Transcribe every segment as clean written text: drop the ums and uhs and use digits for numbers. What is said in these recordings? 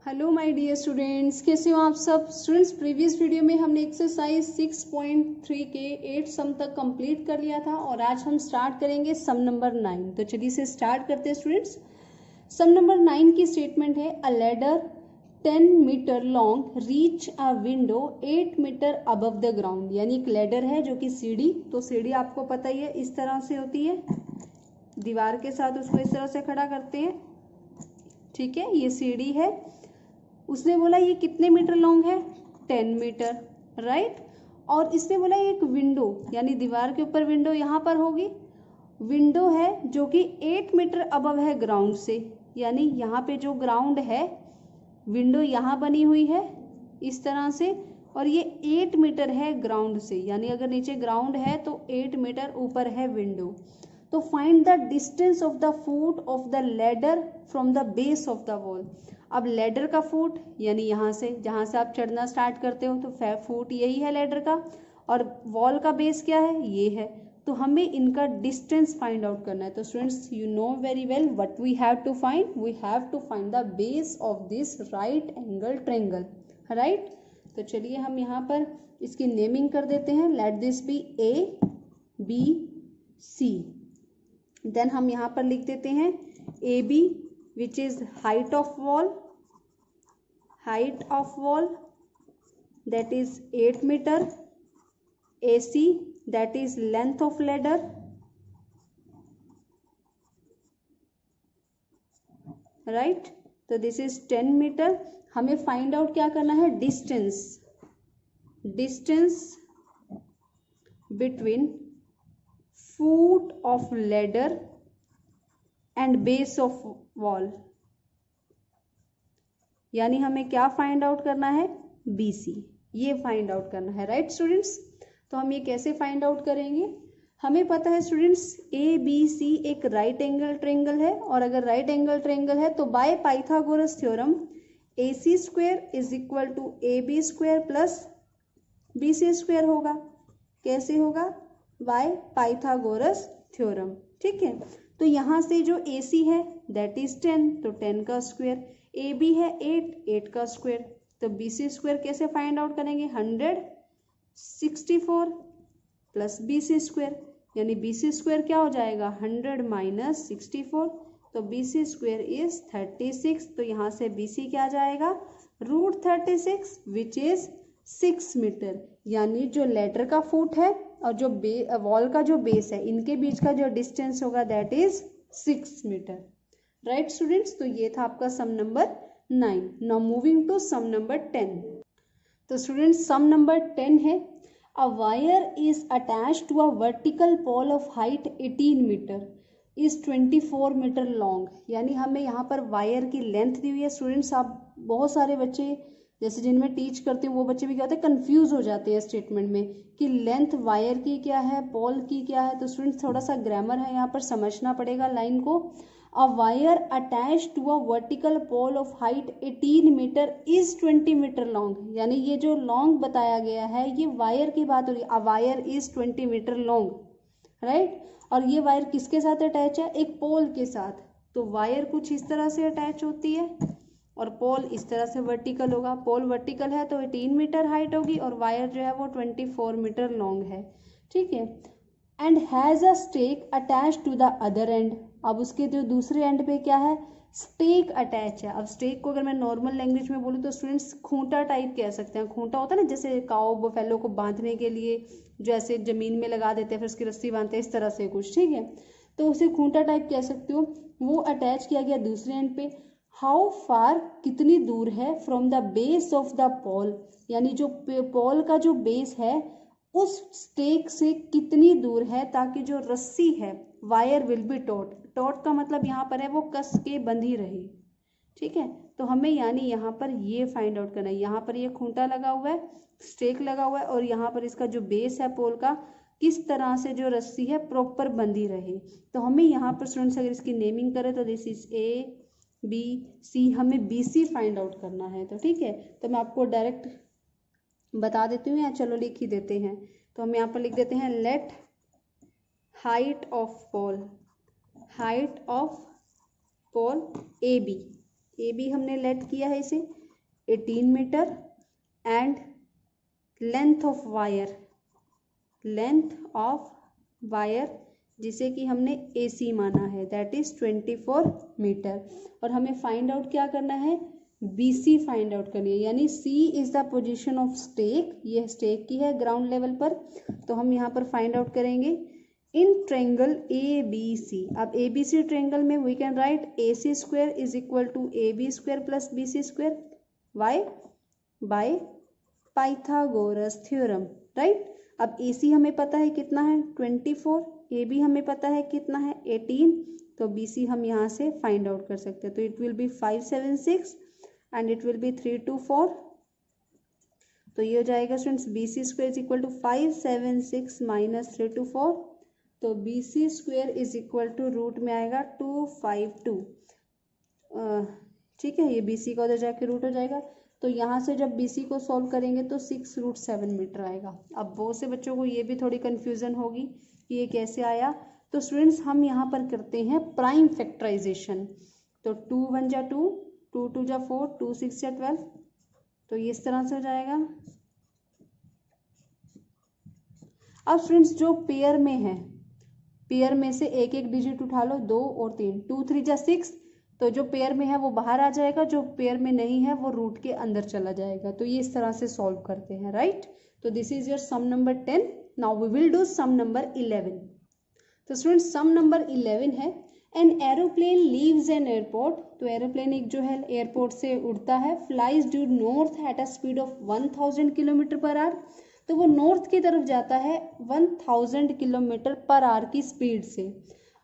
Hello my dear students, कैसे हो आप सब स्टूडेंट्स। प्रीवियस वीडियो में हमने एक्सरसाइज 6.3 के 8 सम तक कंप्लीट कर लिया था और आज हम स्टार्ट करेंगे सम नंबर 9। तो चलिए इसे स्टार्ट करते हैं स्टूडेंट्स। सम नंबर 9 की स्टेटमेंट है a ladder 10 metre long reach a window 8 metre above the ground. यानी एक लैडर है जो कि सीढ़ी, तो सीढ़ी आपको पता ही है इस तरह से होती है, दीवार के साथ उसको इस तरह से खड़ा करते हैं। ठीक है, ये सीढ़ी है। उसने बोला ये कितने मीटर लॉन्ग है, 10 मीटर, राइट। और इसने बोला एक विंडो, यानी दीवार के ऊपर विंडो यहाँ पर होगी। विंडो है जो कि 8 मीटर अबव है ग्राउंड से, यानी यहाँ पे जो ग्राउंड है, विंडो यहाँ बनी हुई है इस तरह से, और ये 8 मीटर है ग्राउंड से, यानी अगर नीचे ग्राउंड है तो 8 मीटर ऊपर है विंडो। तो find the distance of the foot of the ladder from the base of the wall. अब लैडर का फुट यानी यहाँ से, जहाँ से आप चढ़ना स्टार्ट करते हो, तो फुट यही है लैडर का, और वॉल का बेस क्या है, ये है। तो हमें इनका डिस्टेंस फाइंड आउट करना है। तो students you know very well what we have to find, we have to find the base of this right angle triangle, right. तो चलिए हम यहाँ पर इसकी नेमिंग कर देते हैं। Let this be A B C. Then हम यहाँ पर लिख देते हैं A B which is height of wall, that is 8 meter, AC that is length of ladder, right। तो this is 10 meter। हमें फाइंड आउट क्या करना है, distance between foot of ladder and base of wall, यानी हमें क्या find out करना है, BC, ये फाइंड आउट करना है, राइट स्टूडेंट्स। तो हम ये कैसे फाइंड आउट करेंगे, हमें पता है स्टूडेंट्स ABC एक राइट एंगल ट्रायंगल है, और अगर राइट एंगल ट्रायंगल है तो by Pythagoras theorem AC square is equal to AB square plus BC square होगा। कैसे होगा, बाय पाइथागोरस थ्योरम, ठीक है। तो यहाँ से जो AC है दैट इज 10, तो 10 का स्क्वायर, AB है 8 का स्क्वायर, तो BC स्क्वायर कैसे फाइंड आउट करेंगे, 164 प्लस BC स्क्वायर, यानी BC स्क्वायर क्या हो जाएगा, 100 माइनस 64, तो BC स्क्वायर इज 36। तो यहाँ से BC क्या आ जाएगा, √36 विच इज 6 मीटर। यानी जो लेटर का फुट है और जो वॉल का जो बेस है, इनके बीच का जो डिस्टेंस होगा that is 6 metre, right students. तो ये था आपका sum number 9। Now moving to sum number 10। तो स्टूडेंट्स सम नंबर 10 है a wire is attached to a vertical pole of height 18 metre is 24 metre long. यानी हमें यहाँ पर वायर की लेंथ दी हुई है। स्टूडेंट्स आप बहुत सारे बच्चे जैसे जिनमें टीच करते हैं वो बच्चे भी क्या होते हैं, कंफ्यूज हो जाते हैं स्टेटमेंट में कि लेंथ वायर की क्या है, पोल की क्या है। तो स्टूडेंट्स थोड़ा सा ग्रामर है यहाँ पर, समझना पड़ेगा लाइन को। A wire attached to a vertical pole of height 18 metre is 20 metre long. यानी ये जो लॉन्ग बताया गया है ये वायर की बात हो रही है। A wire is 20 metre long, right. और ये वायर किसके साथ अटैच है, एक पोल के साथ। तो वायर कुछ इस तरह से अटैच होती है और पोल इस तरह से वर्टिकल होगा। पोल वर्टिकल है तो 18 मीटर हाइट होगी और वायर जो है वो 24 मीटर लॉन्ग है, ठीक है। And has a stake attach to the other end. अब उसके जो दूसरे एंड पे क्या है, स्टेक अटैच है। अब स्टेक को अगर मैं नॉर्मल लैंग्वेज में बोलूँ तो स्टूडेंट्स खूंटा टाइप कह सकते हैं। खूंटा होता है ना, जैसे काऊ बफेलो को बांधने के लिए जो ऐसे जमीन में लगा देते हैं फिर उसकी रस्सी बांधते हैं, इस तरह से कुछ, ठीक है। तो उसे खूंटा टाइप कह सकते हो। वो अटैच किया गया दूसरे एंड पे। हाउ फार कितनी दूर है, from the base of the pole, यानी जो पोल का जो बेस है उस स्टेक से कितनी दूर है, ताकि जो रस्सी है wire will be taught. Taught का मतलब यहाँ पर है वो कस के बंधी रहे, ठीक है। तो हमें यानी यहाँ पर ये फाइंड आउट करना है। यहाँ पर ये खूंटा लगा हुआ है, स्टेक लगा हुआ है, और यहाँ पर इसका जो बेस है पोल का, किस तरह से जो रस्सी है प्रॉपर बंधी रहे। तो हमें यहाँ पर स्टूडेंट्स अगर इसकी नेमिंग करें तो दिस इज ABC, हमें BC फाइंड आउट करना है। तो ठीक है, तो मैं आपको डायरेक्ट बता देती हूँ, या चलो लिख ही देते हैं। तो हम यहाँ पर लिख देते हैं let height of pole AB A B हमने लेट किया है इसे 18 metre and length of wire जिसे कि हमने AC माना है दैट इज 24 मीटर। और हमें फाइंड आउट क्या करना है, BC फाइंड आउट करनी है, यानी C is the position of stake, ये स्टेक की है ग्राउंड लेवल पर। तो हम यहाँ पर फाइंड आउट करेंगे इन ट्रेंगल ABC। अब ABC ट्रेंगल में we can write AC square is equal to AB square plus BC square, why by Pythagoras theorem, right. अब AC हमें पता है कितना है 24, AB हमें पता है कितना है 18, तो BC हम यहाँ से फाइंड आउट कर सकते हैं। तो it will be 576 and it will be 324। तो ये हो जाएगा students BC square is equal to 576 minus 324, तो BC square is equal to root में आएगा 252। ठीक है, ये BC का उधर जाके रूट हो जाएगा। तो यहाँ से जब BC को सॉल्व करेंगे तो 6√7 मीटर आएगा। अब बहुत से बच्चों को ये भी थोड़ी कन्फ्यूजन होगी कि ये कैसे आया। तो स्टूडेंट्स हम यहाँ पर करते हैं प्राइम फैक्टराइजेशन। तो 2 1 जा 2, 2 2 जा 4, 2 6 जा 12, तो ये इस तरह से हो जाएगा। अब स्टूडेंट्स जो पेयर में है, पेयर में से एक एक डिजिट उठा लो, 2 और 3, 2 3 जा 6, तो जो पेयर में है वो बाहर आ जाएगा, जो पेयर में नहीं है वो रूट के अंदर चला जाएगा। तो ये इस तरह से सॉल्व करते हैं, राइट। तो this is your sum number 10। Now we will do sum number 11। तो स्टूडेंट्स सम नंबर 11 है, an aeroplane leaves an airport. तो एरोप्लेन एक जो है एयरपोर्ट से उड़ता है, flies due north at a speed of 1000 kilometre per hour. तो वो नॉर्थ की तरफ जाता है 1000 किलोमीटर पर आवर की स्पीड से,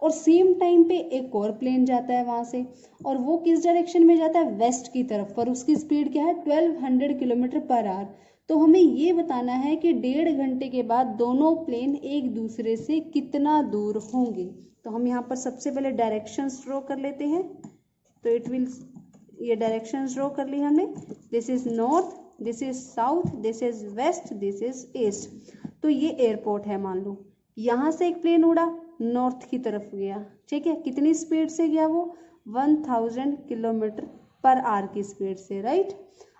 और सेम टाइम पे एक और प्लेन जाता है वहां से, और वो किस डायरेक्शन में जाता है, वेस्ट की तरफ, पर उसकी स्पीड क्या है 1200 किलोमीटर पर आवर। तो हमें ये बताना है कि 1.5 घंटे के बाद दोनों प्लेन एक दूसरे से कितना दूर होंगे। तो हम यहाँ पर सबसे पहले डायरेक्शंस ड्रॉ कर लेते हैं। तो इट विल, ये डायरेक्शंस ड्रॉ कर ली हमने, this is north, this is south, this is west, this is east. तो ये एयरपोर्ट है, मान लो यहाँ से एक प्लेन उड़ा, नॉर्थ की तरफ गया, ठीक है, कितनी स्पीड से गया वो 1000 किलोमीटर पर आवर की स्पीड से, राइट।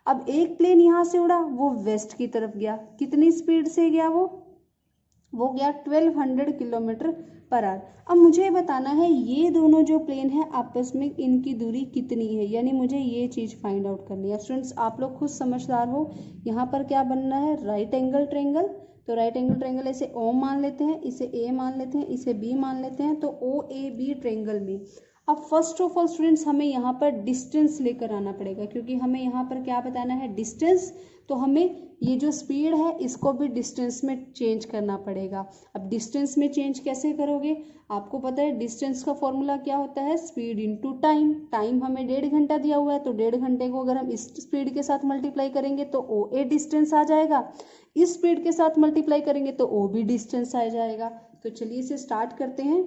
अब एक प्लेन यहाँ से उड़ा, वो वेस्ट की तरफ गया, कितनी स्पीड से गया वो गया 1200 किलोमीटर पर आवर। अब मुझे बताना है ये दोनों जो प्लेन है आपस में इनकी दूरी कितनी है, यानी मुझे ये चीज़ फाइंड आउट करनी है। स्टूडेंट्स आप लोग खुद समझदार हो, यहाँ पर क्या बनना है, राइट एंगल ट्रायंगल। तो राइट एंगल ट्रायंगल इसे O मान लेते हैं, इसे A मान लेते हैं, इसे B मान लेते हैं। तो OAB ट्रायंगल में अब फर्स्ट ऑफ ऑल स्टूडेंट्स हमें यहाँ पर डिस्टेंस लेकर आना पड़ेगा, क्योंकि हमें यहाँ पर क्या बताना है, डिस्टेंस। तो हमें ये जो स्पीड है इसको भी डिस्टेंस में चेंज करना पड़ेगा। अब डिस्टेंस में चेंज कैसे करोगे, आपको पता है डिस्टेंस का फॉर्मूला क्या होता है, स्पीड इनटू टाइम। टाइम हमें 1.5 घंटा दिया हुआ है, तो 1.5 घंटे को अगर हम इस स्पीड के साथ मल्टीप्लाई करेंगे तो OA डिस्टेंस आ जाएगा, इस स्पीड के साथ मल्टीप्लाई करेंगे तो OB डिस्टेंस आ जाएगा। तो चलिए इसे स्टार्ट करते हैं।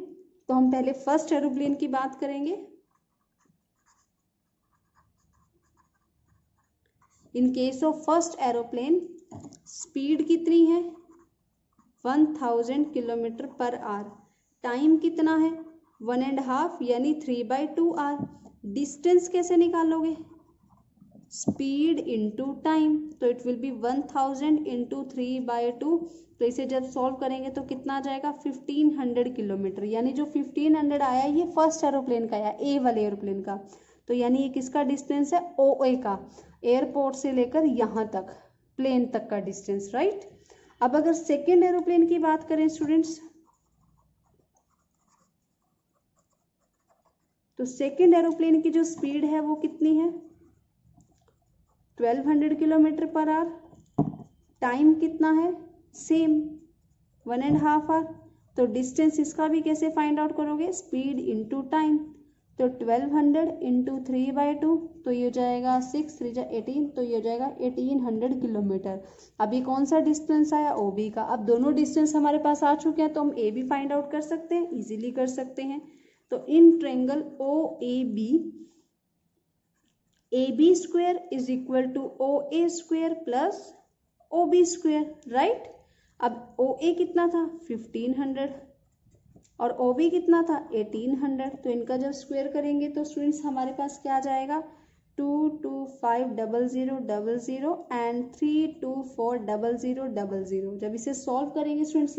तो हम पहले फर्स्ट एरोप्लेन की बात करेंगे। In case of first aeroplane speed कितनी है 1000 किलोमीटर पर आवर, टाइम कितना है 1.5 यानी 3/2 आवर। डिस्टेंस कैसे निकालोगे, स्पीड इंटू टाइम, तो इट विल बी 1000 इंटू 3/2। तो इसे जब सॉल्व करेंगे तो कितना आ जाएगा 1500 किलोमीटर, यानी जो 1500 आया ये फर्स्ट एरोप्लेन का आया, ए वाले एरोप्लेन का। तो यानी ये किसका डिस्टेंस है, OA का, एयरपोर्ट से लेकर यहाँ तक प्लेन तक का डिस्टेंस, राइट। अब अगर सेकेंड एरोप्लेन की बात करें स्टूडेंट्स, तो सेकेंड एरोप्लेन की जो स्पीड है वो कितनी है 1200 किलोमीटर पर आवर, टाइम कितना है सेम 1.5 आवर। तो डिस्टेंस इसका भी कैसे फाइंड आउट करोगे, स्पीड इंटू टाइम। तो 1200 इंटू 3/2, तो ये हो जाएगा 6 3 18, तो ये हो जाएगा 1800 किलोमीटर। अभी कौन सा डिस्टेंस आया, OB का। अब दोनों डिस्टेंस हमारे पास आ चुके हैं, तो हम A भी फाइंड आउट कर सकते हैं, इजीली कर सकते हैं। तो in triangle OAB, AB square is equal to OA square plus OB square, right. अब OA कितना था 1500 और OB कितना था 1800, तो इनका जब स्क्वायर करेंगे तो स्टूडेंट्स हमारे पास क्या आ जाएगा 2250000 एंड 3240000। जब इसे सॉल्व करेंगे स्टूडेंट्स